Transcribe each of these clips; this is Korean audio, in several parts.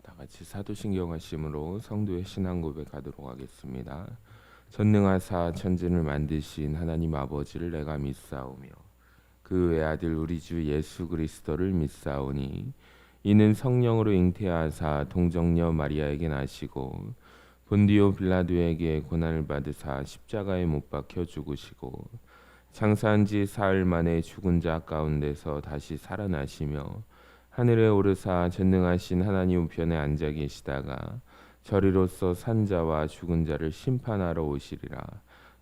다 같이 사도신경 하심으로 성도의 신앙 고백하도록 하겠습니다. 전능하사 천지를 만드신 하나님 아버지를 내가 믿사오며 그 외아들 우리 주 예수 그리스도를 믿사오니 이는 성령으로 잉태하사 동정녀 마리아에게 나시고 본디오 빌라도에게 고난을 받으사 십자가에 못 박혀 죽으시고 장사한 지 사흘 만에 죽은 자 가운데서 다시 살아나시며 하늘에 오르사 전능하신 하나님 우편에 앉아 계시다가 저리로서 산 자와 죽은 자를 심판하러 오시리라.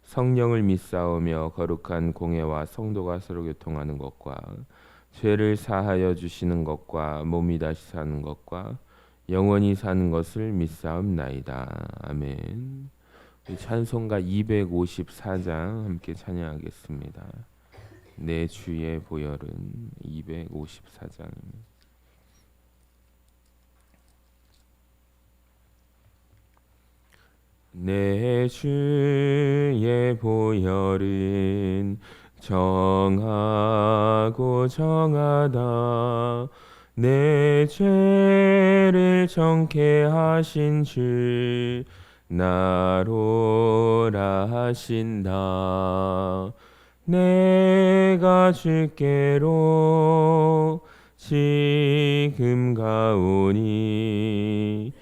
성령을 믿사오며 거룩한 공회와 성도가 서로 교통하는 것과 죄를 사하여 주시는 것과 몸이 다시 사는 것과 영원히 사는 것을 믿사옵나이다. 아멘. 찬송가 254장 함께 찬양하겠습니다. 내 주의 보혈은 254장입니다. 내 주의 보혈은 정하고 정하다. 내 죄를 정케 하신 주 나로라 하신다. 내가 주께로 지금 가오니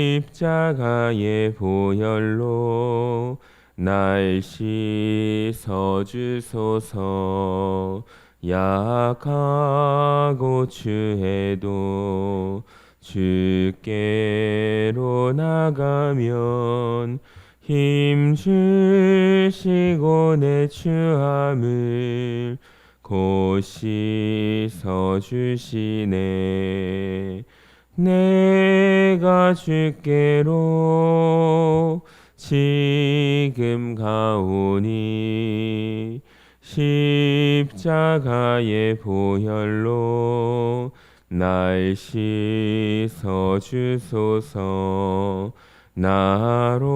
십자가의 보혈로 날 씻어 주소서. 약하고 추해도 주께로 나가면 힘 주시고 내 추함을 곧 씻어 주시네. 내가 주께로 지금 가오니 십자가의 보혈로 날 씻어 주소서. 나로라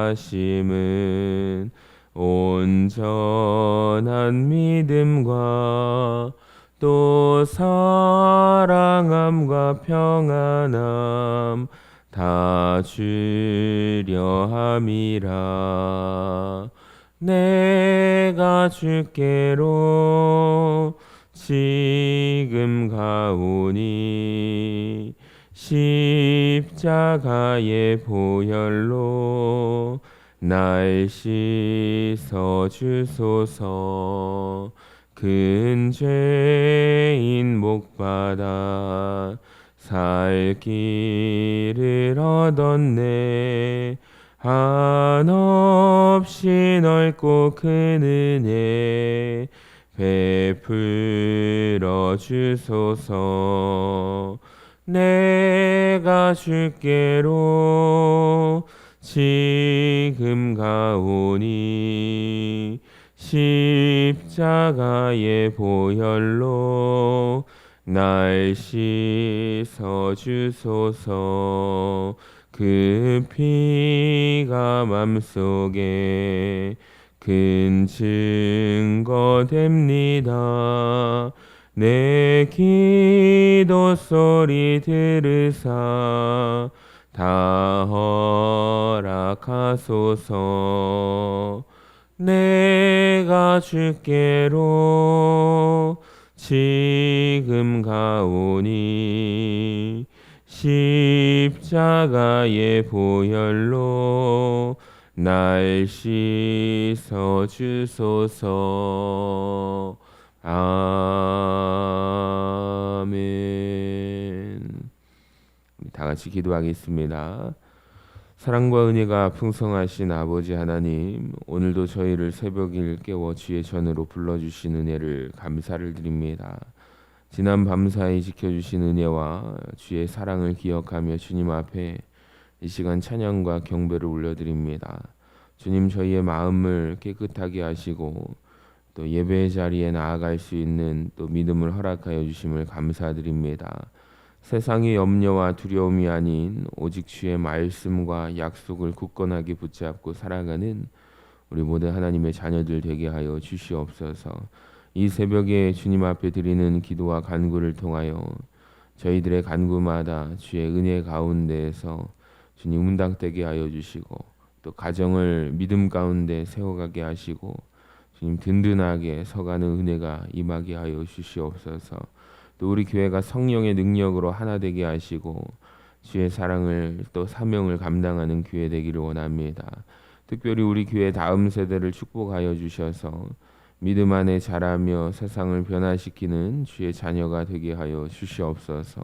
하심은 온전한 믿음과 또 사랑함과 평안함 다 주려 함이라. 내가 주께로 지금 가오니 십자가의 보혈로 날 씻어 주소서. 큰 죄인 목받아 살 길을 얻었네. 한없이 넓고 큰 은혜 베풀어 주소서. 내가 주께로 지금 가오니 십자가의 보혈로 날 씻어 주소서. 그 피가 맘속에 큰 증거 됩니다. 내 기도 소리 들으사 다 허락하소서. 내가 주께로 지금 가오니 십자가의 보혈로 날 씻어 주소서. 아멘. 다 같이 기도하겠습니다. 사랑과 은혜가 풍성하신 아버지 하나님, 오늘도 저희를 새벽일 깨워 주의 전으로 불러주신 은혜를 감사를 드립니다. 지난 밤사이 지켜주신 은혜와 주의 사랑을 기억하며 주님 앞에 이 시간 찬양과 경배를 올려드립니다. 주님, 저희의 마음을 깨끗하게 하시고 또 예배의 자리에 나아갈 수 있는 또 믿음을 허락하여 주심을 감사드립니다. 세상의 염려와 두려움이 아닌 오직 주의 말씀과 약속을 굳건하게 붙잡고 살아가는 우리 모든 하나님의 자녀들 되게 하여 주시옵소서. 이 새벽에 주님 앞에 드리는 기도와 간구를 통하여 저희들의 간구마다 주의 은혜 가운데에서 주님 응답되게 하여 주시고 또 가정을 믿음 가운데 세워가게 하시고 주님 든든하게 서가는 은혜가 임하게 하여 주시옵소서. 또 우리 교회가 성령의 능력으로 하나 되게 하시고 주의 사랑을 또 사명을 감당하는 교회 되기를 원합니다. 특별히 우리 교회 다음 세대를 축복하여 주셔서 믿음 안에 자라며 세상을 변화시키는 주의 자녀가 되게 하여 주시옵소서.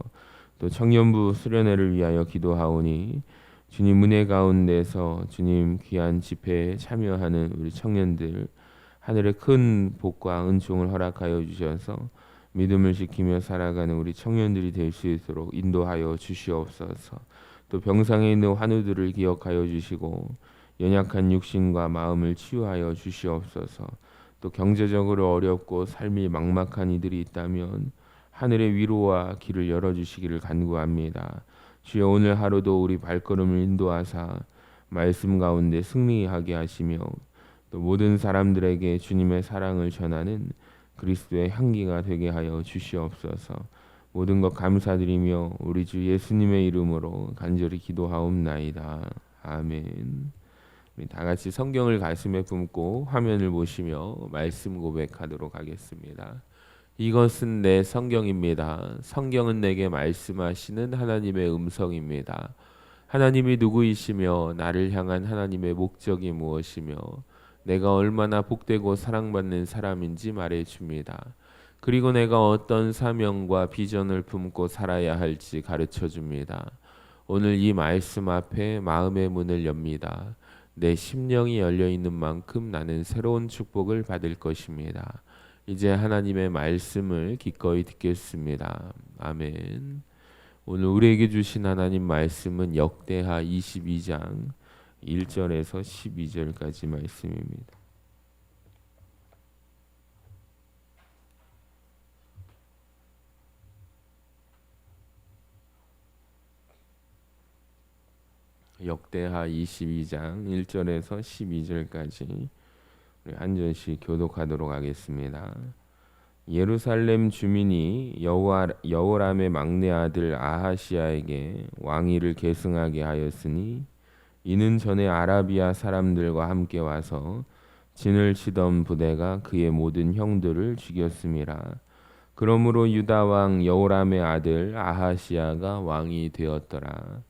또 청년부 수련회를 위하여 기도하오니 주님 은혜 가운데서 주님 귀한 집회에 참여하는 우리 청년들 하늘의 큰 복과 은총을 허락하여 주셔서 믿음을 지키며 살아가는 우리 청년들이 될 수 있도록 인도하여 주시옵소서. 또 병상에 있는 환우들을 기억하여 주시고 연약한 육신과 마음을 치유하여 주시옵소서. 또 경제적으로 어렵고 삶이 막막한 이들이 있다면 하늘의 위로와 길을 열어주시기를 간구합니다. 주여 오늘 하루도 우리 발걸음을 인도하사 말씀 가운데 승리하게 하시며 또 모든 사람들에게 주님의 사랑을 전하는 그리스도의 향기가 되게 하여 주시옵소서. 모든 것 감사드리며 우리 주 예수님의 이름으로 간절히 기도하옵나이다. 아멘. 우리 다 같이 성경을 가슴에 품고 화면을 보시며 말씀 고백하도록 하겠습니다. 이것은 내 성경입니다. 성경은 내게 말씀하시는 하나님의 음성입니다. 하나님이 누구이시며 나를 향한 하나님의 목적이 무엇이며 내가 얼마나 복되고 사랑받는 사람인지 말해줍니다. 그리고 내가 어떤 사명과 비전을 품고 살아야 할지 가르쳐줍니다. 오늘 이 말씀 앞에 마음의 문을 엽니다. 내 심령이 열려있는 만큼 나는 새로운 축복을 받을 것입니다. 이제 하나님의 말씀을 기꺼이 듣겠습니다. 아멘. 오늘 우리에게 주신 하나님 말씀은 역대하 22장 1절에서 12절까지 말씀입니다. 역대하 22장 1절에서 12절까지 우리 한 절씩 교독하도록 하겠습니다. 예루살렘 주민이 여호람의 막내 아들 아하시야에게 왕위를 계승하게 하였으니 이는 전에 아라비아 사람들과 함께 와서 진을 치던 부대가 그의 모든 형들을 죽였음이라. 그러므로 유다 왕 여호람의 아들 아하시야가 왕이 되었더라.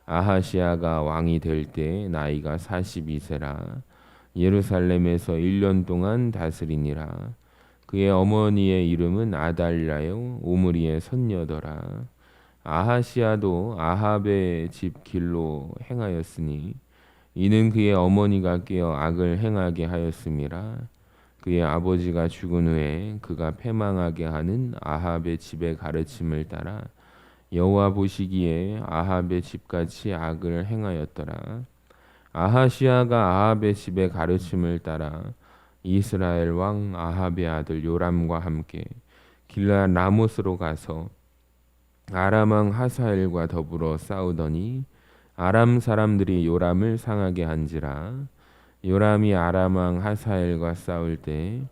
아하시야가 왕이 될 때 나이가 42세라. 예루살렘에서 1년 동안 다스리니라. 그의 어머니의 이름은 아달랴요 오므리의 손녀더라. 아하시야도 아합의 집 길로 행하였으니 이는 그의 어머니가 깨어 악을 행하게 하였음이라. 그의 아버지가 죽은 후에 그가 패망하게 하는 아합의 집의 가르침을 따라 여호와 보시기에 아합의 집같이 악을 행하였더라. 아하시야가 아합의 집의 가르침을 따라 이스라엘 왕 아합의 아들 요람과 함께 길라 라못으로 가서 아람 왕 하사엘과 더불어 싸우더니 아람 사람들이 요람을 상하게 한지라. 요람이 아람 왕 하사엘과 싸울 때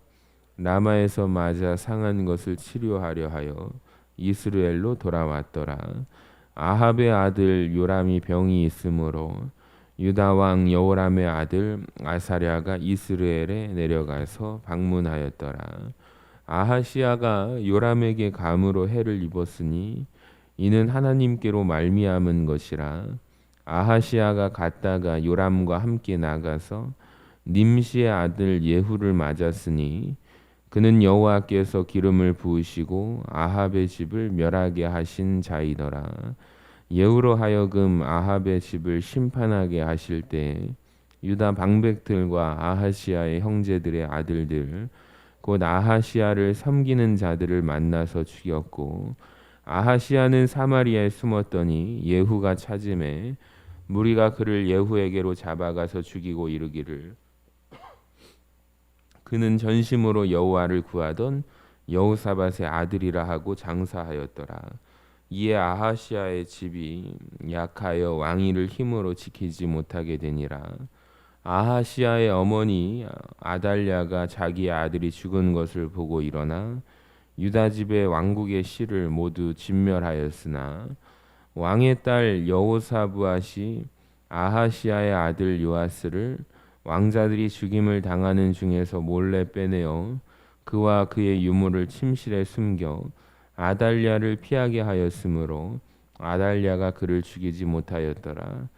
라마에서 맞아 상한 것을 치료하려 하여 이스라엘로 돌아왔더라. 아합의 아들 요람이 병이 있으므로 유다 왕 여호람의 아들 아사랴가 이스라엘에 내려가서 방문하였더라. 아하시야가 요람에게 감으로 해를 입었으니 이는 하나님께로 말미암은 것이라. 아하시야가 갔다가 요람과 함께 나가서 님시의 아들 예후를 맞았으니 그는 여호와께서 기름을 부으시고 아합의 집을 멸하게 하신 자이더라. 예후로 하여금 아합의 집을 심판하게 하실 때 유다 방백들과 아하시야의 형제들의 아들들 곧 아하시야를 섬기는 자들을 만나서 죽였고 아하시야는 사마리아에 숨었더니 예후가 찾음에 무리가 그를 예후에게로 잡아가서 죽이고 이르기를 그는 전심으로 여호와를 구하던 여호사밧의 아들이라 하고 장사하였더라. 이에 아하시야의 집이 약하여 왕위를 힘으로 지키지 못하게 되니라. 아하시아의 어머니 아달랴가 자기의 아들이 죽은 것을 보고 일어나 유다 집의 왕국의 씨를 모두 진멸하였으나 왕의 딸 여호사브앗이 아하시아의 아들 요아스를 왕자들이 죽임을 당하는 중에서 몰래 빼내어 그와 그의 유물을 침실에 숨겨 아달랴를 피하게 하였으므로 아달랴가 그를 죽이지 못하였더라.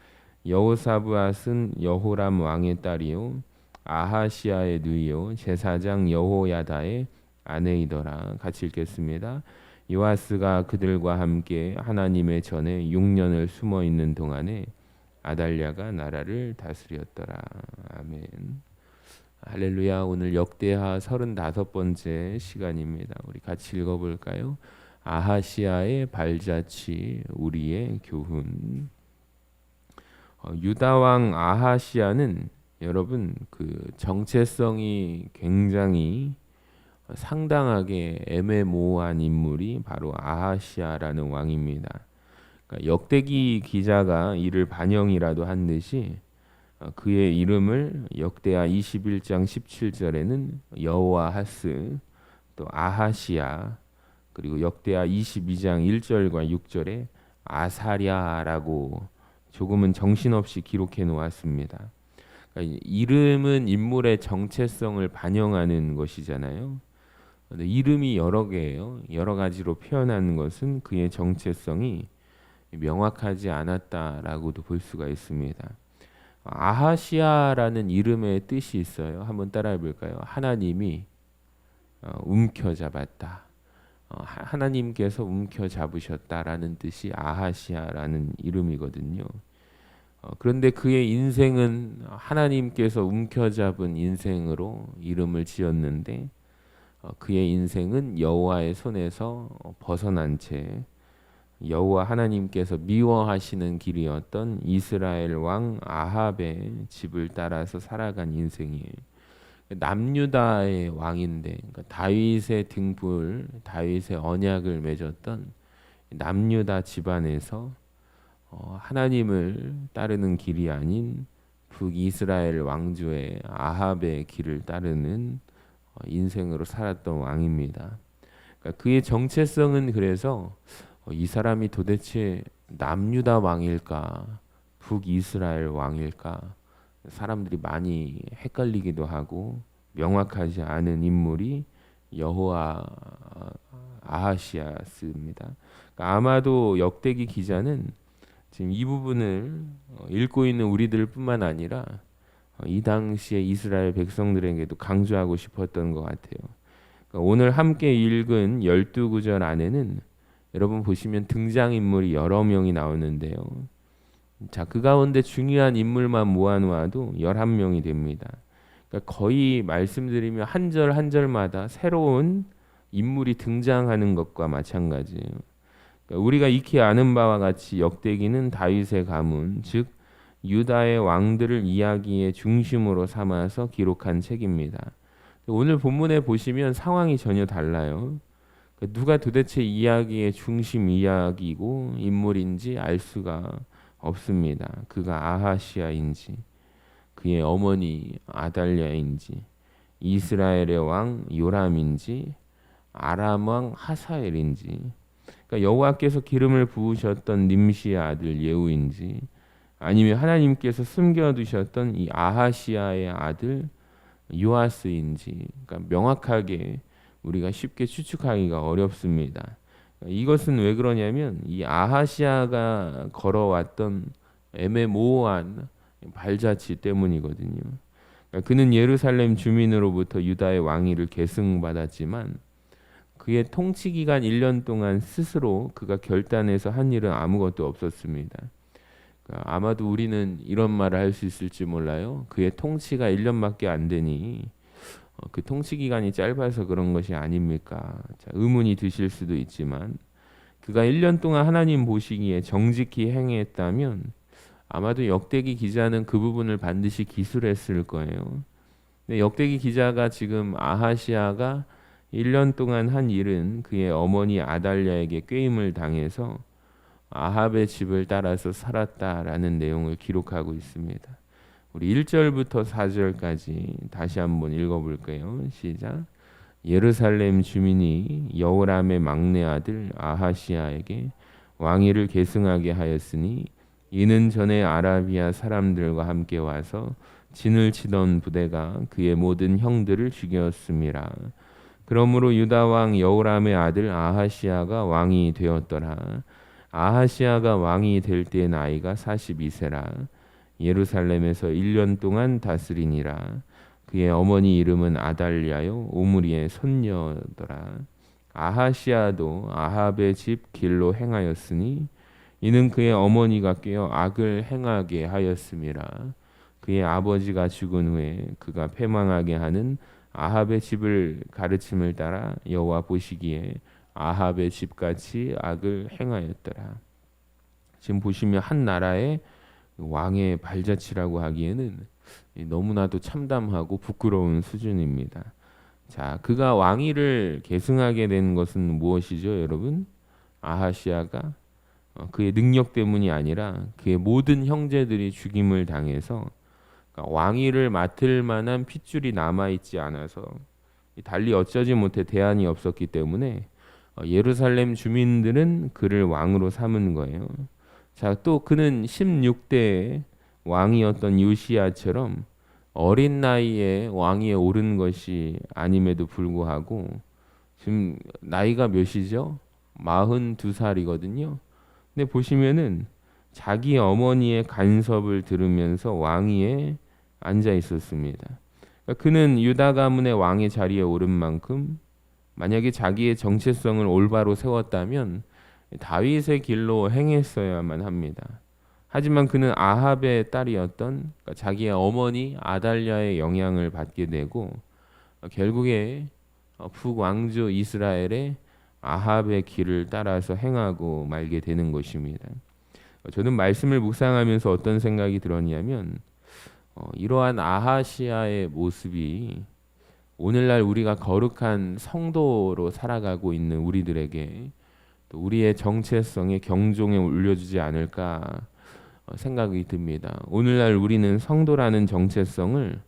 여호사브앗은 여호람 왕의 딸이요 아하시아의 누이요 제사장 여호야다의 아내이더라. 같이 읽겠습니다. 요아스가 그들과 함께 하나님의 전에 6년을 숨어 있는 동안에 아달랴가 나라를 다스렸더라. 아멘. 할렐루야. 오늘 역대하 35번째 시간입니다. 우리 같이 읽어볼까요? 아하시아의 발자취 우리의 교훈. 유다 왕 아하시아는 여러분 그 정체성이 굉장히 상당하게 애매모호한 인물이 바로 아하시아라는 왕입니다. 그러니까 역대기 기자가 이를 반영이라도 한 듯이 그의 이름을 역대하 21장 17절에는 여호아하스, 또 아하시아, 그리고 역대하 22장 1절과 6절에 아사랴라고 조금은 정신없이 기록해 놓았습니다. 그러니까 이름은 인물의 정체성을 반영하는 것이잖아요. 근데 이름이 여러 개예요. 여러 가지로 표현하는 것은 그의 정체성이 명확하지 않았다라고도 볼 수가 있습니다. 아하시아라는 이름의 뜻이 있어요. 한번 따라해 볼까요? 하나님이 움켜잡았다. 하나님께서 움켜잡으셨다라는 뜻이 아하시아라는 이름이거든요. 그런데 그의 인생은 하나님께서 움켜잡은 인생으로 이름을 지었는데 그의 인생은 여호와의 손에서 벗어난 채 여호와 하나님께서 미워하시는 길이었던 이스라엘 왕 아합의 집을 따라서 살아간 인생이에요. 남유다의 왕인데 그러니까 다윗의 등불, 다윗의 언약을 맺었던 남유다 집안에서 하나님을 따르는 길이 아닌 북이스라엘 왕조의 아합의 길을 따르는 인생으로 살았던 왕입니다. 그러니까 그의 정체성은 그래서 이 사람이 도대체 남유다 왕일까, 북이스라엘 왕일까 사람들이 많이 헷갈리기도 하고 명확하지 않은 인물이 여호와 아하시아스입니다. 그러니까 아마도 역대기 기자는 지금 이 부분을 읽고 있는 우리들뿐만 아니라 이 당시에 이스라엘 백성들에게도 강조하고 싶었던 것 같아요. 그러니까 오늘 함께 읽은 12구절 안에는 여러분 보시면 등장인물이 여러 명이 나오는데요. 자, 그 가운데 중요한 인물만 모아놓아도 11명이 됩니다. 그러니까 거의 말씀드리면 한 절 한 절마다 새로운 인물이 등장하는 것과 마찬가지예요. 그러니까 우리가 익히 아는 바와 같이 역대기는 다윗의 가문, 즉 유다의 왕들을 이야기의 중심으로 삼아서 기록한 책입니다. 오늘 본문에 보시면 상황이 전혀 달라요. 누가 도대체 이야기의 중심 이야기고 인물인지 알 수가 없습니다. 그가 아하시아인지 그의 어머니 아달랴인지 이스라엘의 왕 요람인지 아람 왕 하사엘인지 그러니까 여호와께서 기름을 부으셨던 nim시의 아들 예후인지 아니면 하나님께서 숨겨두셨던 이 아하시아의 아들 요아스인지 그러니까 명확하게 우리가 쉽게 추측하기가 어렵습니다. 이것은 왜 그러냐면 이 아하시아가 걸어왔던 애매모호한 발자취 때문이거든요. 그러니까 그는 예루살렘 주민으로부터 유다의 왕위를 계승받았지만 그의 통치 기간 1년 동안 스스로 그가 결단해서 한 일은 아무것도 없었습니다. 그러니까 아마도 우리는 이런 말을 할 수 있을지 몰라요. 그의 통치가 1년밖에 안 되니 그 통치 기간이 짧아서 그런 것이 아닙니까? 자, 의문이 드실 수도 있지만 그가 1년 동안 하나님 보시기에 정직히 행했다면 아마도 역대기 기자는 그 부분을 반드시 기술했을 거예요. 근데 역대기 기자가 지금 아하시아가 1년 동안 한 일은 그의 어머니 아달랴에게 꾀임을 당해서 아합의 집을 따라서 살았다라는 내용을 기록하고 있습니다. 우리 1절부터 4절까지 다시 한번 읽어볼까요? 시작. 예루살렘 주민이 여호람의 막내 아들 아하시야에게 왕위를 계승하게 하였으니 이는 전에 아라비아 사람들과 함께 와서 진을 치던 부대가 그의 모든 형들을 죽였음이라. 그러므로 유다 왕 여호람의 아들 아하시야가 왕이 되었더라. 아하시야가 왕이 될 때 나이가 42세라. 예루살렘에서 1년 동안 다스리니라. 그의 어머니 이름은 아달랴요 오므리의 손녀더라. 아하시야도 아합의 집 길로 행하였으니 이는 그의 어머니가 꾀어 악을 행하게 하였음이라. 그의 아버지가 죽은 후에 그가 패망하게 하는 아합의 집을 가르침을 따라 여호와 보시기에 아합의 집같이 악을 행하였더라. 지금 보시면 한 나라의 왕의 발자취라고 하기에는 너무나도 참담하고 부끄러운 수준입니다. 자, 그가 왕위를 계승하게 된 것은 무엇이죠, 여러분? 아하시아가 그의 능력 때문이 아니라 그의 모든 형제들이 죽임을 당해서 왕위를 맡을 만한 핏줄이 남아있지 않아서 달리 어쩌지 못해 대안이 없었기 때문에 예루살렘 주민들은 그를 왕으로 삼은 거예요. 자, 또 그는 16대 왕이었던 요시야처럼 어린 나이에 왕위에 오른 것이 아님에도 불구하고 지금 나이가 몇이죠? 42살이거든요. 근데 보시면은 자기 어머니의 간섭을 들으면서 왕위에 앉아 있었습니다. 그러니까 그는 유다 가문의 왕의 자리에 오른 만큼 만약에 자기의 정체성을 올바로 세웠다면 다윗의 길로 행했어야만 합니다. 하지만 그는 아합의 딸이었던 그러니까 자기의 어머니 아달랴의 영향을 받게 되고 결국에 북왕조 이스라엘의 아합의 길을 따라서 행하고 말게 되는 것입니다. 저는 말씀을 묵상하면서 어떤 생각이 들었냐면 이러한 아하시아의 모습이 오늘날 우리가 거룩한 성도로 살아가고 있는 우리들에게 또 우리의 정체성의 경종에 울려주지 않을까 생각이 듭니다. 오늘날 우리는 성도라는 정체성을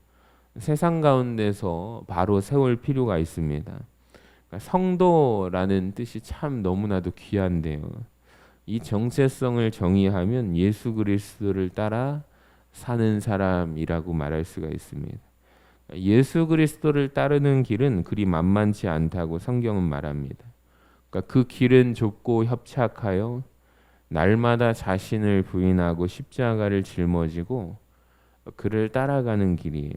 세상 가운데서 바로 세울 필요가 있습니다. 그러니까 성도라는 뜻이 참 너무나도 귀한데요. 이 정체성을 정의하면 예수 그리스도를 따라 사는 사람이라고 말할 수가 있습니다. 예수 그리스도를 따르는 길은 그리 만만치 않다고 성경은 말합니다. 그러니까 그 길은 좁고 협착하여 날마다 자신을 부인하고 십자가를 짊어지고 그를 따라가는 길이에요.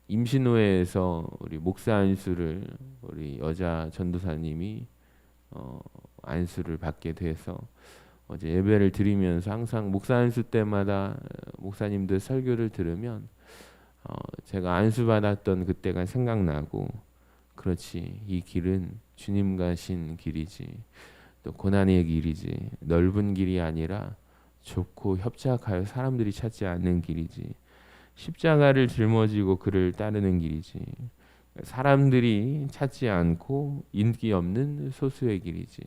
임신호회에서 우리 목사 안수를 우리 여자 전도사님이 안수를 받게 돼서 어제 예배를 드리면서 항상 목사 안수 때마다 목사님들 설교를 들으면 제가 안수 받았던 그때가 생각나고 그렇지 이 길은 주님 가신 길이지 또 고난의 길이지 넓은 길이 아니라 좁고 협착하여 사람들이 찾지 않는 길이지 십자가를 짊어지고 그를 따르는 길이지 사람들이 찾지 않고 인기 없는 소수의 길이지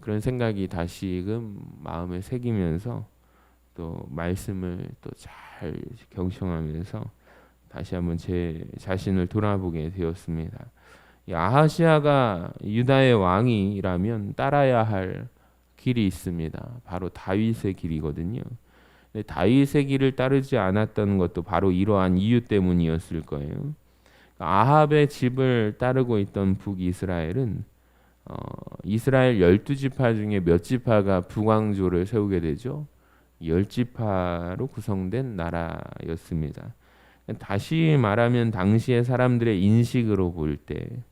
그런 생각이 다시금 마음에 새기면서 또 말씀을 또 잘 경청하면서 다시 한번 제 자신을 돌아보게 되었습니다. 아하시아가 유다의 왕이라면 따라야 할 길이 있습니다. 바로 다윗의 길이거든요. 다윗의 길을 따르지 않았던 것도 바로 이러한 이유 때문이었을 거예요. 아합의 집을 따르고 있던 북이스라엘은 이스라엘 12지파 중에 몇 지파가 북왕조를 세우게 되죠. 10지파로 구성된 나라였습니다. 다시 말하면 당시의 사람들의 인식으로 볼 때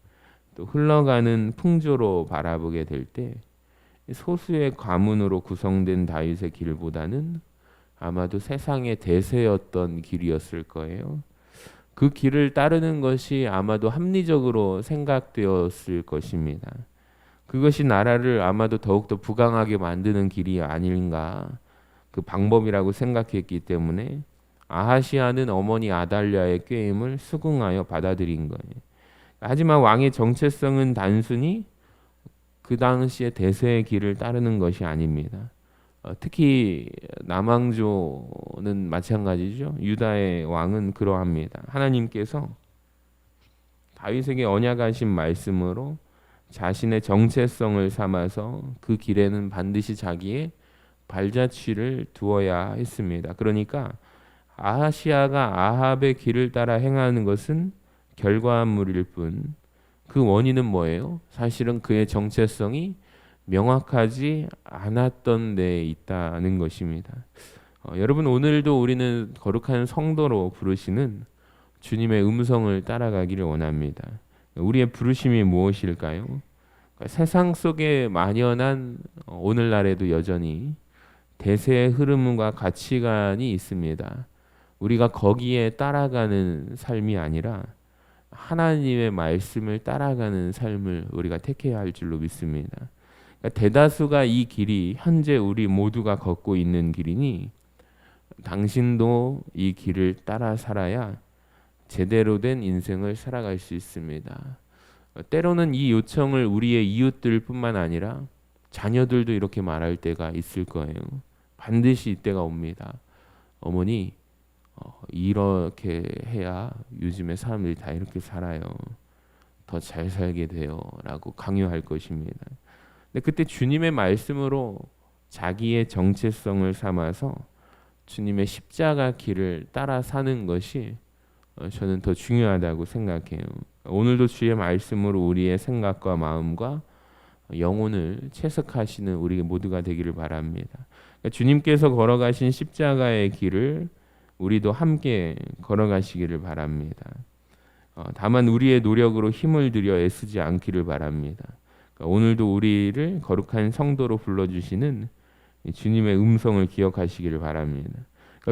또 흘러가는 풍조로 바라보게 될 때 소수의 가문으로 구성된 다윗의 길보다는 아마도 세상의 대세였던 길이었을 거예요. 그 길을 따르는 것이 아마도 합리적으로 생각되었을 것입니다. 그것이 나라를 아마도 더욱더 부강하게 만드는 길이 아닌가 그 방법이라고 생각했기 때문에 아하시아는 어머니 아달랴의 꾀임을 수긍하여 받아들인 거예요. 하지만 왕의 정체성은 단순히 그 당시의 대세의 길을 따르는 것이 아닙니다. 특히 남왕조는 마찬가지죠. 유다의 왕은 그러합니다. 하나님께서 다윗에게 언약하신 말씀으로 자신의 정체성을 삼아서 그 길에는 반드시 자기의 발자취를 두어야 했습니다. 그러니까 아하시아가 아합의 길을 따라 행하는 것은 결과물일 뿐, 그 원인은 뭐예요? 사실은 그의 정체성이 명확하지 않았던 데에 있다는 것입니다. 여러분, 오늘도 우리는 거룩한 성도로 부르시는 주님의 음성을 따라가기를 원합니다. 우리의 부르심이 무엇일까요? 그러니까 세상 속에 만연한 오늘날에도 여전히 대세의 흐름과 가치관이 있습니다. 우리가 거기에 따라가는 삶이 아니라 하나님의 말씀을 따라가는 삶을 우리가 택해야 할 줄로 믿습니다. 그러니까 대다수가 이 길이 현재 우리 모두가 걷고 있는 길이니 당신도 이 길을 따라 살아야 제대로 된 인생을 살아갈 수 있습니다. 때로는 이 요청을 우리의 이웃들뿐만 아니라 자녀들도 이렇게 말할 때가 있을 거예요. 반드시 이때가 옵니다. 어머니, 이렇게 해야 요즘에 사람들이 다 이렇게 살아요. 더 잘 살게 돼요. 라고 강요할 것입니다. 근데 그때 주님의 말씀으로 자기의 정체성을 삼아서 주님의 십자가 길을 따라 사는 것이 저는 더 중요하다고 생각해요. 오늘도 주의 말씀으로 우리의 생각과 마음과 영혼을 채석하시는 우리 모두가 되기를 바랍니다. 주님께서 걸어가신 십자가의 길을 우리도 함께 걸어가시기를 바랍니다. 다만 우리의 노력으로 힘을 들여 애쓰지 않기를 바랍니다. 오늘도 우리를 거룩한 성도로 불러주시는 주님의 음성을 기억하시기를 바랍니다.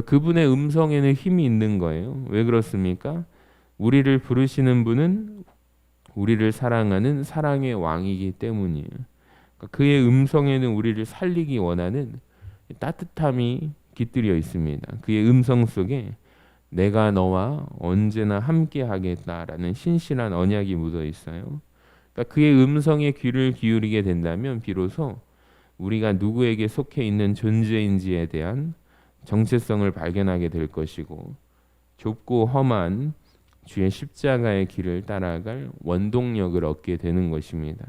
그분의 음성에는 힘이 있는 거예요. 왜 그렇습니까? 우리를 부르시는 분은 우리를 사랑하는 사랑의 왕이기 때문이에요. 그의 음성에는 우리를 살리기 원하는 따뜻함이 깃들여 있습니다. 그의 음성 속에 내가 너와 언제나 함께 하겠다라는 신실한 언약이 묻어 있어요. 그의 음성에 귀를 기울이게 된다면 비로소 우리가 누구에게 속해 있는 존재인지에 대한 정체성을 발견하게 될 것이고, 좁고 험한 주의 십자가의 길을 따라갈 원동력을 얻게 되는 것입니다.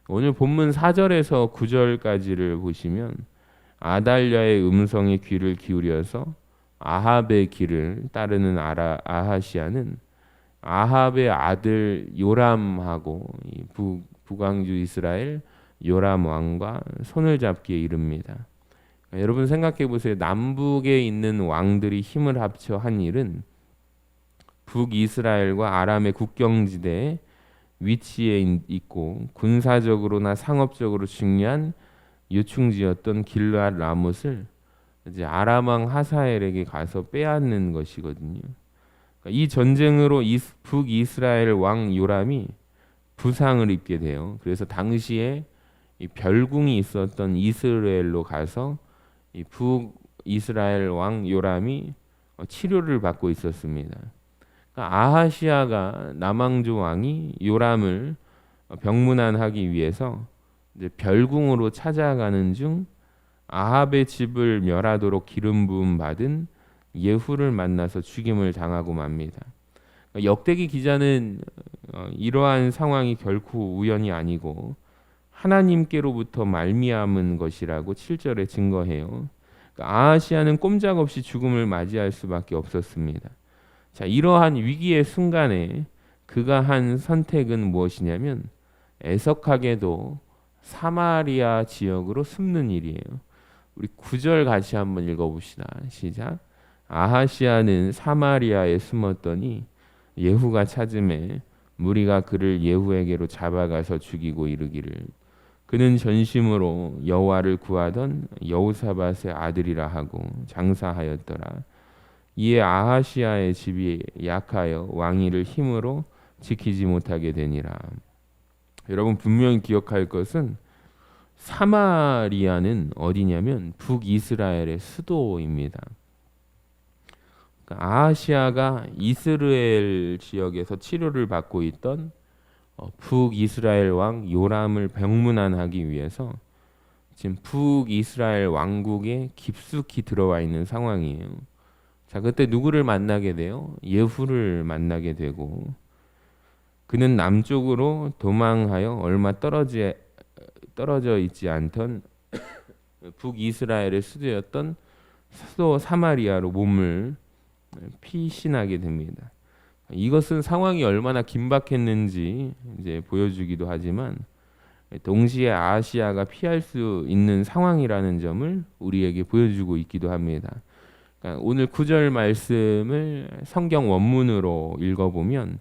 오늘 본문 4절에서 9절까지를 보시면 아달랴의 음성에 귀를 기울여서 아합의 길을 따르는 아하시아는 아합의 아들 요람하고 북왕주 이스라엘 요람 왕과 손을 잡기에 이릅니다. 여러분 생각해 보세요. 남북에 있는 왕들이 힘을 합쳐 한 일은 북이스라엘과 아람의 국경지대에 위치해 있고 군사적으로나 상업적으로 중요한 요충지였던 길르앗 라못을 이제 아람 왕 하사엘에게 가서 빼앗는 것이거든요. 이 전쟁으로 북이스라엘 왕 요람이 부상을 입게 돼요. 그래서 당시에 이 별궁이 있었던 이스라엘로 가서 이 북이스라엘 왕 요람이 치료를 받고 있었습니다. 그러니까 아하시아가 남왕조 왕이 요람을 병문안하기 위해서 이제 별궁으로 찾아가는 중 아합의 집을 멸하도록 기름 부음 받은 예후를 만나서 죽임을 당하고 맙니다. 역대기 기자는 이러한 상황이 결코 우연이 아니고 하나님께로부터 말미암은 것이라고 7절에 증거해요. 아하시아는 꼼짝없이 죽음을 맞이할 수밖에 없었습니다. 자, 이러한 위기의 순간에 그가 한 선택은 무엇이냐면 애석하게도 사마리아 지역으로 숨는 일이에요. 우리 9절 같이 한번 읽어봅시다. 시작. 아하시아는 사마리아에 숨었더니 예후가 찾음에 무리가 그를 예후에게로 잡아가서 죽이고 이르기를 그는 전심으로 여호와를 구하던 여호사밧의 아들이라 하고 장사하였더라. 이에 아하시아의 집이 약하여 왕위를 힘으로 지키지 못하게 되니라. 여러분 분명히 기억할 것은 사마리아는 어디냐면 북이스라엘의 수도입니다. 그러니까 아하시아가 이스라엘 지역에서 치료를 받고 있던 북이스라엘 왕 요람을 병문안하기 위해서 지금 북이스라엘 왕국에 깊숙이 들어와 있는 상황이에요. 자, 그때 누구를 만나게 돼요? 예후를 만나게 되고, 그는 남쪽으로 도망하여 얼마 떨어져 있지 않던 북이스라엘의 수도였던 수도 사마리아로 몸을 피신하게 됩니다. 이것은 상황이 얼마나 긴박했는지 이제 보여주기도 하지만 동시에 아시아가 피할 수 있는 상황이라는 점을 우리에게 보여주고 있기도 합니다. 그러니까 오늘 9절 말씀을 성경 원문으로 읽어보면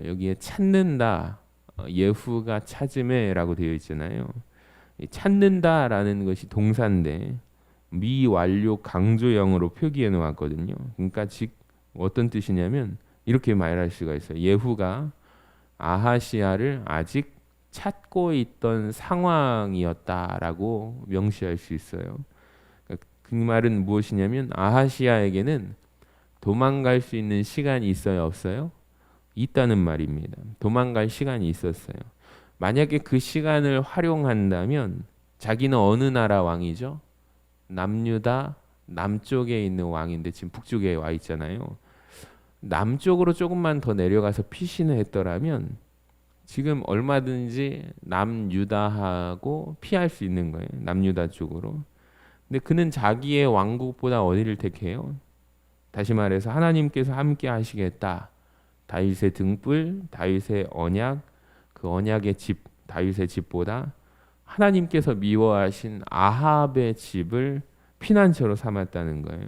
여기에 찾는다, 예후가 찾음에라고 되어 있잖아요. 찾는다라는 것이 동사인데 미완료 강조형으로 표기해 놓았거든요. 그러니까 즉 어떤 뜻이냐면 이렇게 말할 수가 있어요. 예후가 아하시아를 아직 찾고 있던 상황이었다라고 명시할 수 있어요. 그 말은 무엇이냐면 아하시아에게는 도망갈 수 있는 시간이 있어요, 없어요? 있다는 말입니다. 도망갈 시간이 있었어요. 만약에 그 시간을 활용한다면 자기는 어느 나라 왕이죠? 남유다 남쪽에 있는 왕인데 지금 북쪽에 와 있잖아요. 남쪽으로 조금만 더 내려가서 피신을 했더라면 지금 얼마든지 남유다하고 피할 수 있는 거예요. 남유다 쪽으로. 근데 그는 자기의 왕국보다 어디를 택해요? 다시 말해서 하나님께서 함께 하시겠다. 다윗의 등불, 다윗의 언약, 그 언약의 집, 다윗의 집보다 하나님께서 미워하신 아합의 집을 피난처로 삼았다는 거예요.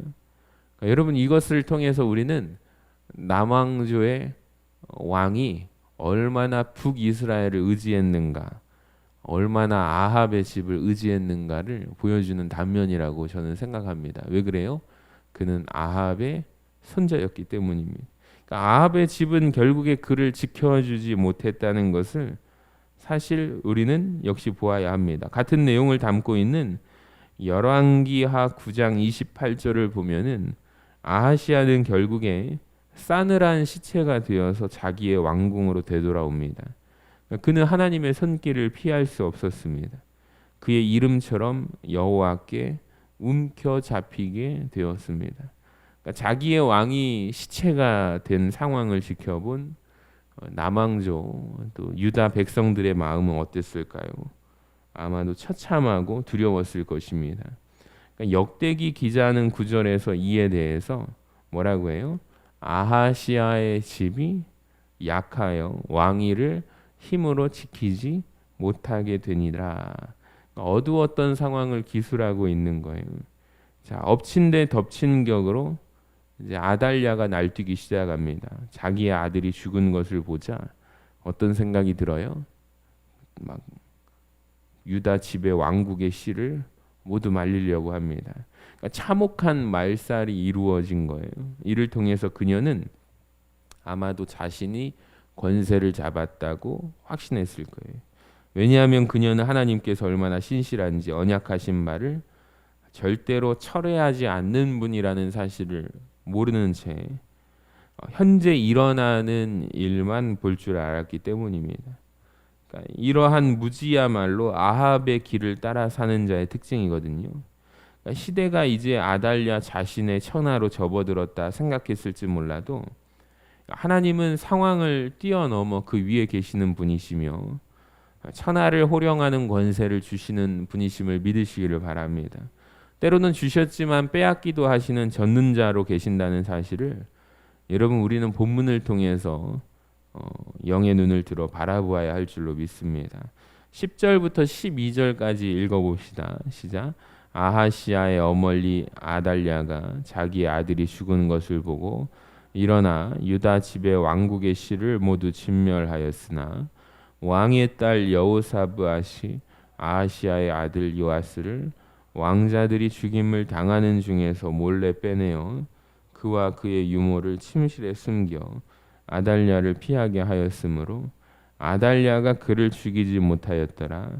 그러니까 여러분 이것을 통해서 우리는 남왕조의 왕이 얼마나 북이스라엘을 의지했는가, 얼마나 아합의 집을 의지했는가를 보여주는 단면이라고 저는 생각합니다. 왜 그래요? 그는 아합의 손자였기 때문입니다. 그러니까 아합의 집은 결국에 그를 지켜주지 못했다는 것을 사실 우리는 역시 보아야 합니다. 같은 내용을 담고 있는 열왕기하 9장 28절을 보면은 아하시아는 결국에 싸늘한 시체가 되어서 자기의 왕궁으로 되돌아옵니다. 그는 하나님의 손길을 피할 수 없었습니다. 그의 이름처럼 여호와께 움켜잡히게 되었습니다. 그러니까 자기의 왕이 시체가 된 상황을 지켜본 남왕조 또 유다 백성들의 마음은 어땠을까요? 아마도 처참하고 두려웠을 것입니다. 그러니까 역대기 기자는 9절에서 이에 대해서 뭐라고 해요? 아하시아의 집이 약하여 왕위를 힘으로 지키지 못하게 되니라. 그러니까 어두웠던 상황을 기술하고 있는 거예요. 자, 엎친 데 덮친 격으로 이제 아달랴가 날뛰기 시작합니다. 자기의 아들이 죽은 것을 보자 어떤 생각이 들어요? 막 유다 집의 왕국의 씨를 모두 말리려고 합니다. 그러니까 참혹한 말살이 이루어진 거예요. 이를 통해서 그녀는 아마도 자신이 권세를 잡았다고 확신했을 거예요. 왜냐하면 그녀는 하나님께서 얼마나 신실한지 언약하신 말을 절대로 철회하지 않는 분이라는 사실을 모르는 채 현재 일어나는 일만 볼 줄 알았기 때문입니다. 그러니까 이러한 무지야말로 아합의 길을 따라 사는 자의 특징이거든요. 그러니까 시대가 이제 아달랴 자신의 천하로 접어들었다 생각했을지 몰라도 하나님은 상황을 뛰어넘어 그 위에 계시는 분이시며 천하를 호령하는 권세를 주시는 분이심을 믿으시기를 바랍니다. 때로는 주셨지만 빼앗기도 하시는 전능자로 계신다는 사실을 여러분 우리는 본문을 통해서 영의 눈을 들어 바라보아야 할 줄로 믿습니다. 10절부터 12절까지 읽어봅시다. 시작. 아하시아의 어머니 아달랴가 자기 아들이 죽은 것을 보고 일어나 유다 집의 왕국의 씨를 모두 진멸하였으나 왕의 딸 여호사브앗이 아하시아의 아들 요아스를 왕자들이 죽임을 당하는 중에서 몰래 빼내어 그와 그의 유모를 침실에 숨겨 아달랴를 피하게 하였으므로 아달랴가 그를 죽이지 못하였더라.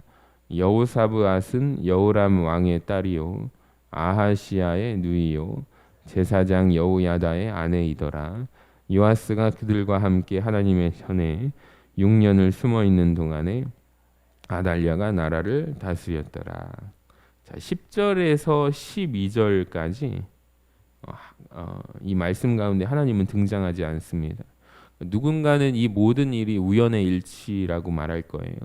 여호사브앗은 여호람 왕의 딸이요 아하시아의 누이요 제사장 여호야다의 아내이더라. 요아스가 그들과 함께 하나님의 전에 6년을 숨어 있는 동안에 아달랴가 나라를 다스렸더라. 자, 10절에서 12절까지 이 말씀 가운데 하나님은 등장하지 않습니다. 누군가는 이 모든 일이 우연의 일치라고 말할 거예요.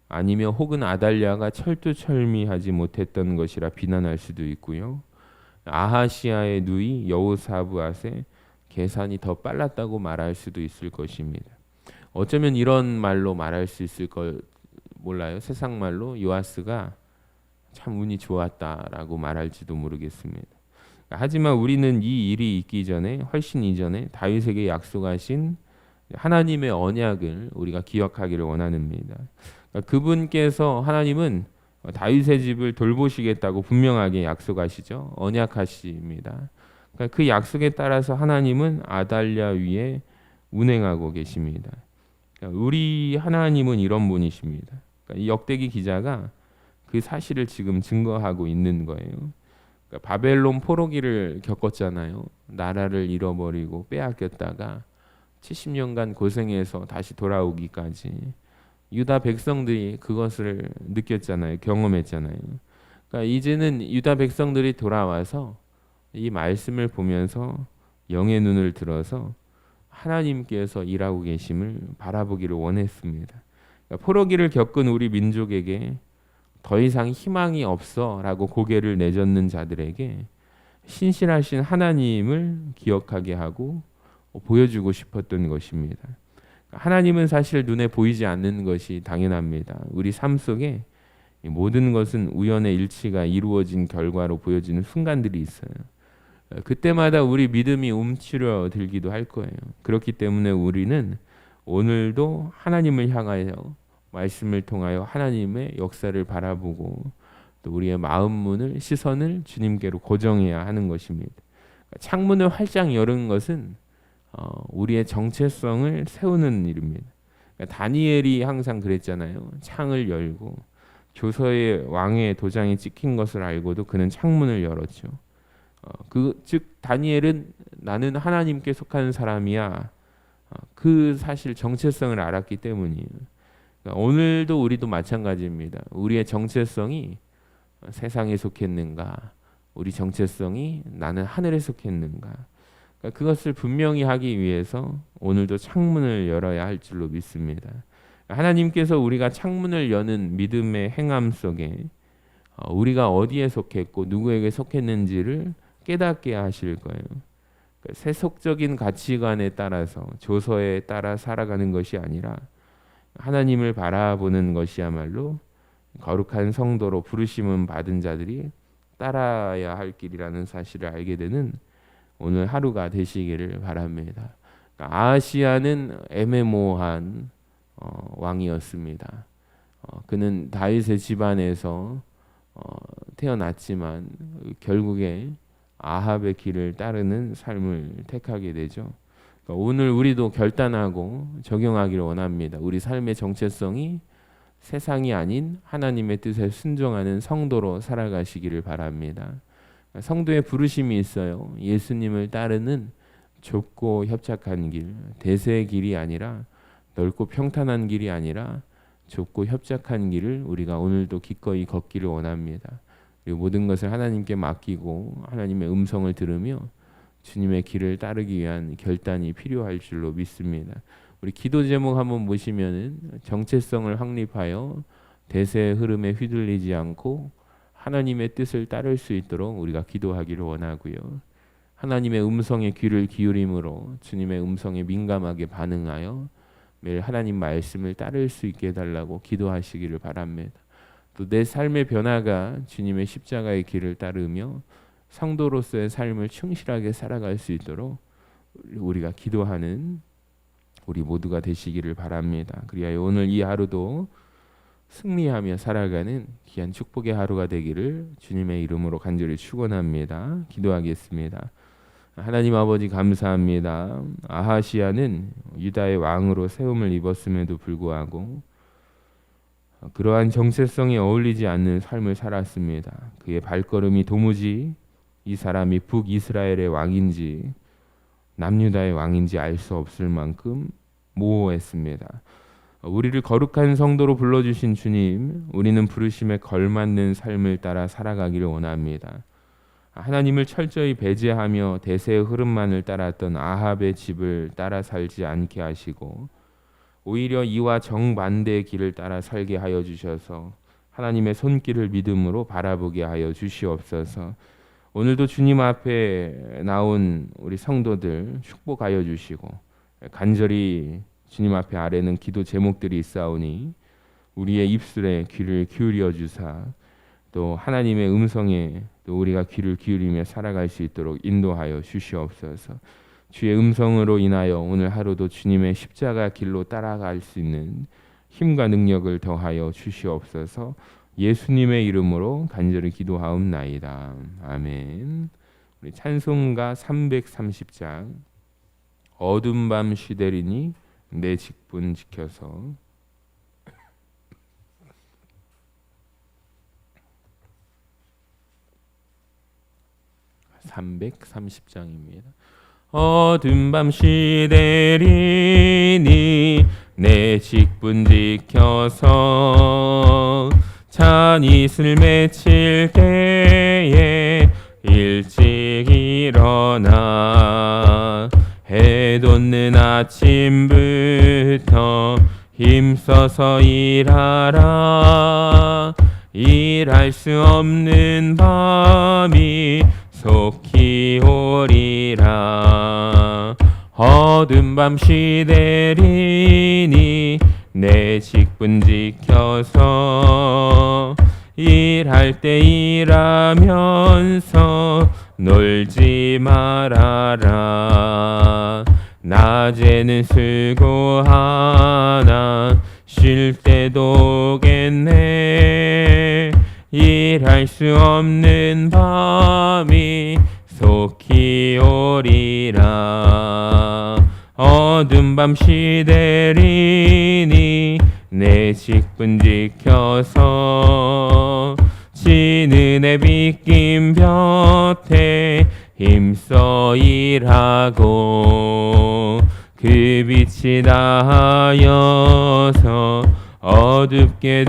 아니면 혹은 아달랴가 철두철미하지 못했던 것이라 비난할 수도 있고요. 아하시아의 누이 여호사브앗의 계산이 더 빨랐다고 말할 수도 있을 것입니다. 어쩌면 이런 말로 말할 수 있을 걸 몰라요. 세상 말로 요아스가 참 운이 좋았다라고 말할지도 모르겠습니다. 하지만 우리는 이 일이 있기 전에 훨씬 이전에 다윗에게 약속하신 하나님의 언약을 우리가 기억하기를 원합니다. 그분께서 하나님은 다윗의 집을 돌보시겠다고 분명하게 약속하시죠. 언약하십니다. 그 약속에 따라서 하나님은 아달랴 위에 운행하고 계십니다. 우리 하나님은 이런 분이십니다. 이 역대기 기자가 그 사실을 지금 증거하고 있는 거예요. 바벨론 포로기를 겪었잖아요. 나라를 잃어버리고 빼앗겼다가 70년간 고생해서 다시 돌아오기까지 유다 백성들이 그것을 느꼈잖아요. 경험했잖아요. 그러니까 이제는 유다 백성들이 돌아와서 이 말씀을 보면서 영의 눈을 들어서 하나님께서 일하고 계심을 바라보기를 원했습니다. 그러니까 포로기를 겪은 우리 민족에게 더 이상 희망이 없어라고 고개를 내젓는 자들에게 신실하신 하나님을 기억하게 하고 보여주고 싶었던 것입니다. 하나님은 사실 눈에 보이지 않는 것이 당연합니다. 우리 삶 속에 모든 것은 우연의 일치가 이루어진 결과로 보여지는 순간들이 있어요. 그때마다 우리 믿음이 움츠러들기도 할 거예요. 그렇기 때문에 우리는 오늘도 하나님을 향하여 말씀을 통하여 하나님의 역사를 바라보고 또 우리의 마음 문을 시선을 주님께로 고정해야 하는 것입니다. 창문을 활짝 여는 것은 우리의 정체성을 세우는 일입니다. 다니엘이 항상 그랬잖아요. 창을 열고 조서의 왕의 도장이 찍힌 것을 알고도 그는 창문을 열었죠. 즉 다니엘은 나는 하나님께 속한 사람이야. 그 사실 정체성을 알았기 때문이에요. 그러니까 오늘도 우리도 마찬가지입니다. 우리의 정체성이 세상에 속했는가? 우리 정체성이 나는 하늘에 속했는가? 그러니까 그것을 분명히 하기 위해서 오늘도 창문을 열어야 할 줄로 믿습니다. 하나님께서 우리가 창문을 여는 믿음의 행함 속에 우리가 어디에 속했고 누구에게 속했는지를 깨닫게 하실 거예요. 그러니까 세속적인 가치관에 따라서 조서에 따라 살아가는 것이 아니라 하나님을 바라보는 것이야말로 거룩한 성도로 부르심을 받은 자들이 따라야 할 길이라는 사실을 알게 되는 오늘 하루가 되시기를 바랍니다. 그러니까 아하시아는 애매모호한 왕이었습니다. 그는 다윗의 집안에서 태어났지만 결국에 아합의 길을 따르는 삶을 택하게 되죠. 그러니까 오늘 우리도 결단하고 적용하기를 원합니다. 우리 삶의 정체성이 세상이 아닌 하나님의 뜻에 순종하는 성도로 살아가시기를 바랍니다. 성도의 부르심이 있어요. 예수님을 따르는 좁고 협착한 길, 대세의 길이 아니라 넓고 평탄한 길이 아니라 좁고 협착한 길을 우리가 오늘도 기꺼이 걷기를 원합니다. 그리고 모든 것을 하나님께 맡기고 하나님의 음성을 들으며 주님의 길을 따르기 위한 결단이 필요할 줄로 믿습니다. 우리 기도 제목 한번 보시면은 정체성을 확립하여 대세의 흐름에 휘둘리지 않고 하나님의 뜻을 따를 수 있도록 우리가 기도하기를 원하고요. 하나님의 음성에 귀를 기울임으로 주님의 음성에 민감하게 반응하여 매일 하나님 말씀을 따를 수 있게 해달라고 기도하시기를 바랍니다. 또 내 삶의 변화가 주님의 십자가의 길을 따르며 성도로서의 삶을 충실하게 살아갈 수 있도록 우리가 기도하는 우리 모두가 되시기를 바랍니다. 그리하여 오늘 이 하루도 승리하며 살아가는 귀한 축복의 하루가 되기를 주님의 이름으로 간절히 축원합니다. 기도하겠습니다. 하나님 아버지 감사합니다. 아하시아는 유다의 왕으로 세움을 입었음에도 불구하고 그러한 정체성에 어울리지 않는 삶을 살았습니다. 그의 발걸음이 도무지 이 사람이 북이스라엘의 왕인지 남유다의 왕인지 알 수 없을 만큼 모호했습니다. 우리를 거룩한 성도로 불러주신 주님, 우리는 부르심에 걸맞는 삶을 따라 살아가기를 원합니다. 하나님을 철저히 배제하며 대세의 흐름만을 따랐던 아합의 집을 따라 살지 않게 하시고 오히려 이와 정반대의 길을 따라 살게 하여 주셔서 하나님의 손길을 믿음으로 바라보게 하여 주시옵소서. 오늘도 주님 앞에 나온 우리 성도들 축복하여 주시고 간절히 주님 앞에 아래는 기도 제목들이 있사오니 우리의 입술에 귀를 기울여 주사 또 하나님의 음성에 또 우리가 귀를 기울이며 살아갈 수 있도록 인도하여 주시옵소서. 주의 음성으로 인하여 오늘 하루도 주님의 십자가 길로 따라갈 수 있는 힘과 능력을 더하여 주시옵소서. 예수님의 이름으로 간절히 기도하옵나이다. 아멘. 우리 찬송가 330장 어둠 밤 시대리니 내 직분 지켜서 330장입니다. 어둠 밤 시대리니 내 직분 지켜서 찬이슬 맺힐 때에 일찍 일어나 해 돋는 아침부터 힘써서 일하라. 일할 수 없는 밤이 속히 오리라. 어둠 밤 시대리니 내 직분 지켜서 일할 때 일하면서 놀지 말아라. 낮에는 수고하나 쉴 때도 오겠네. 일할 수 없는 밤이 속히 오리라. 어둠 밤 시대리니 내 직분 지켜서 지는 해 빗긴 볕에 힘써 일하고 그 빛이 닿아여서 어둡게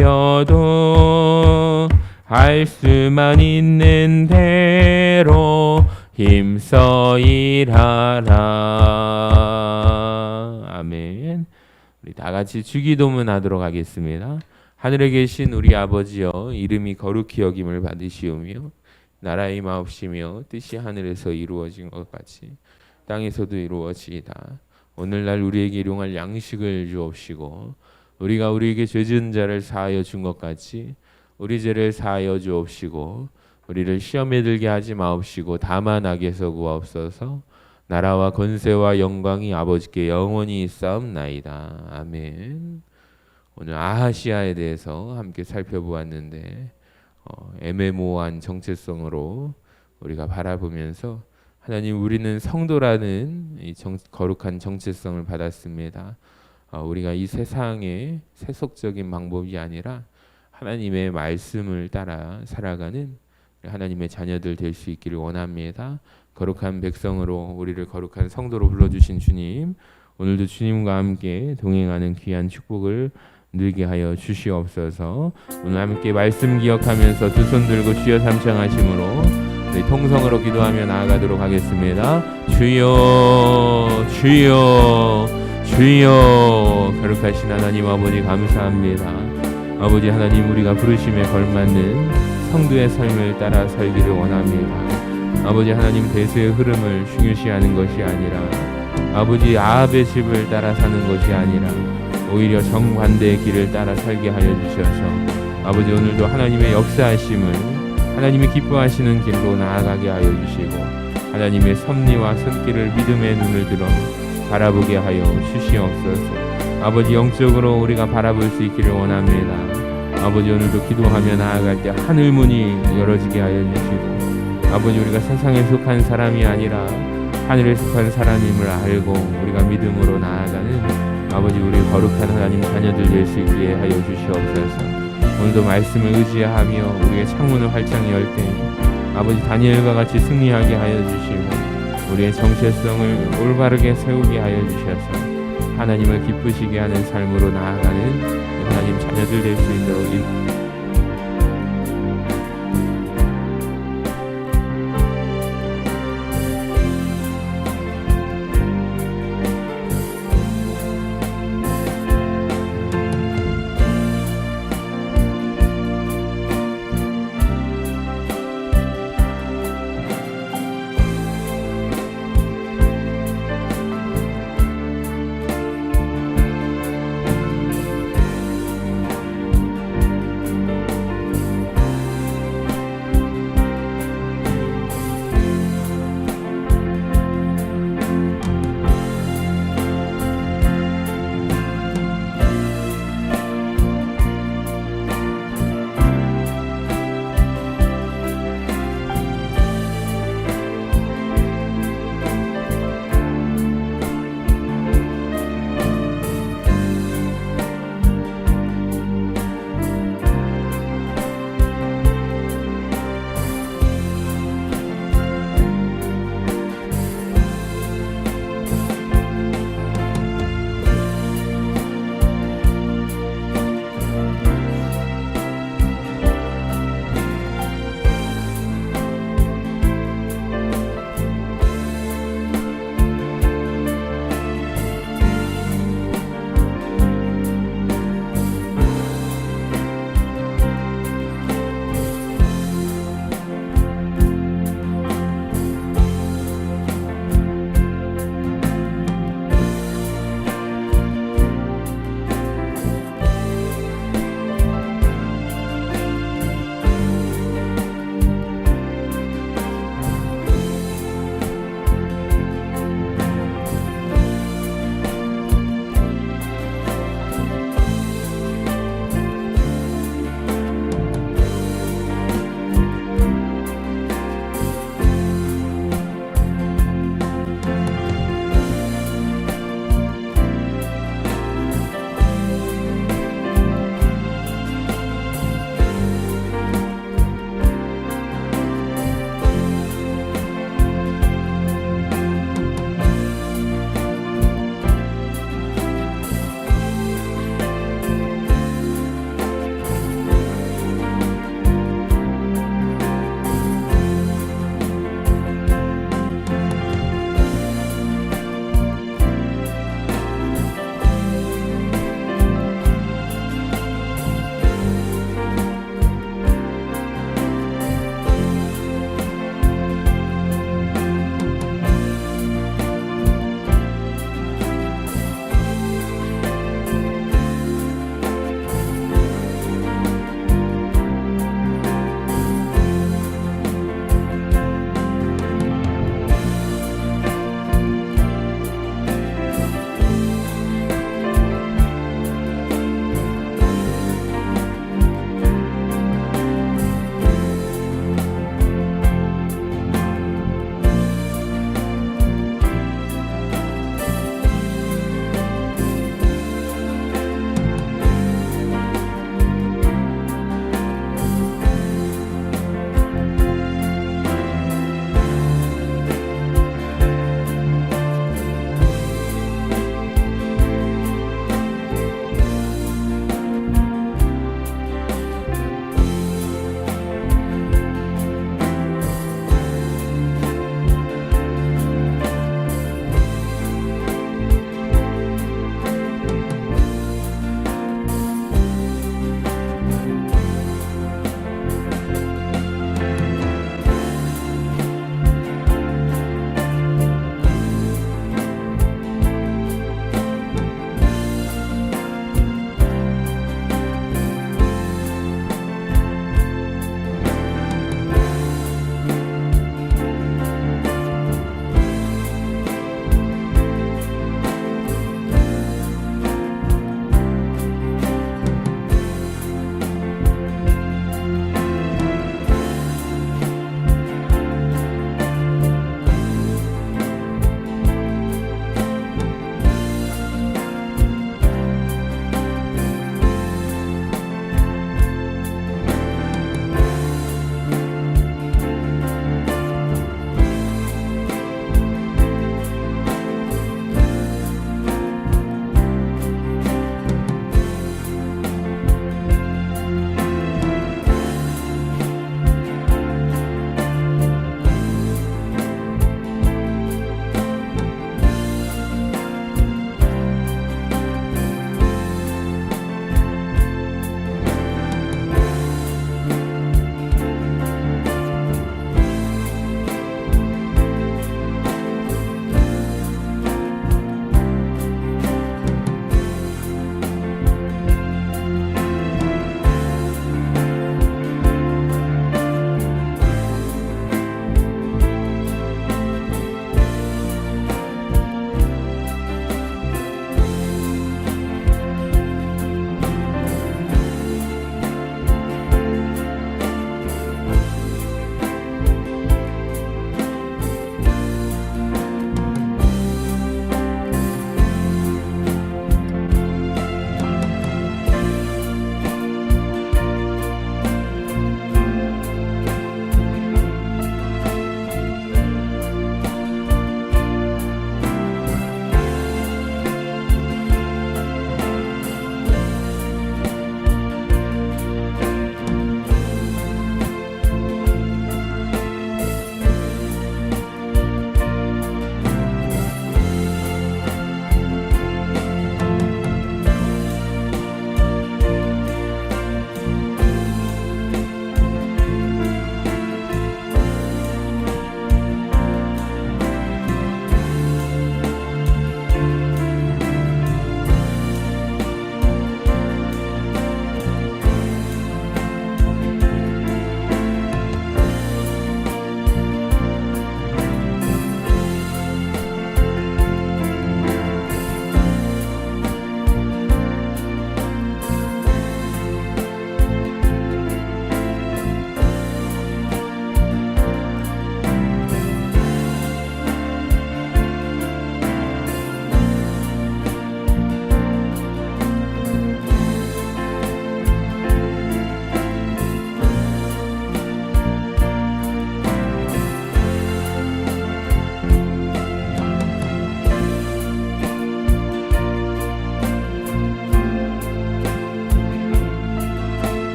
되어도 할 수만 있는 대로 힘써 일하라. 아멘. 우리 다 같이 주기도문 하도록 하겠습니다. 하늘에 계신 우리 아버지여, 이름이 거룩히 여김을 받으시오며 나라의 마옵시며 뜻이 하늘에서 이루어진 것 같이 땅에서도 이루어지이다. 오늘날 우리에게 일용할 양식을 주옵시고 우리가 우리에게 죄 지은 자를 사하여 준 것 같이 우리 죄를 사하여 주옵시고 우리를 시험에 들게 하지 마옵시고 다만 악에서 구하옵소서. 나라와 권세와 영광이 아버지께 영원히 있사옵나이다. 아멘. 오늘 아하시아에 대해서 함께 살펴보았는데 애매모호한 정체성으로 우리가 바라보면서 하나님, 우리는 성도라는 이 거룩한 정체성을 받았습니다. 우리가 이 세상의 세속적인 방법이 아니라 하나님의 말씀을 따라 살아가는 하나님의 자녀들 될 수 있기를 원합니다. 거룩한 백성으로 우리를 거룩한 성도로 불러주신 주님, 오늘도 주님과 함께 동행하는 귀한 축복을 누리게 하여 주시옵소서. 오늘 함께 말씀 기억하면서 두 손 들고 주여 삼창하심으로 우리 통성으로 기도하며 나아가도록 하겠습니다. 주여 주여 주여. 거룩하신 하나님 아버지 감사합니다. 아버지 하나님, 우리가 부르심에 걸맞는 성도의 삶을 따라 살기를 원합니다. 아버지 하나님, 대세의 흐름을 중요시하는 것이 아니라 아버지 아합의 집을 따라 사는 것이 아니라 오히려 정반대의 길을 따라 살게 하여 주셔서 아버지, 오늘도 하나님의 역사하심을 하나님이 기뻐하시는 길로 나아가게 하여 주시고 하나님의 섭리와 손길을 믿음의 눈을 들어 바라보게 하여 주시옵소서. 아버지, 영적으로 우리가 바라볼 수 있기를 원합니다. 아버지, 오늘도 기도하며 나아갈 때 하늘 문이 열어지게 하여 주시고 아버지, 우리가 세상에 속한 사람이 아니라 하늘에 속한 사람임을 알고 우리가 믿음으로 나아가는 아버지, 우리 거룩한 하나님 자녀들 될 수 있게 하여 주시옵소서. 오늘도 말씀을 의지하며 우리의 창문을 활짝 열 때 아버지, 다니엘과 같이 승리하게 하여 주시고 우리의 정체성을 올바르게 세우게 하여 주셔서 하나님을 기쁘시게 하는 삶으로 나아가는 하나님 자녀들 될 수 있도록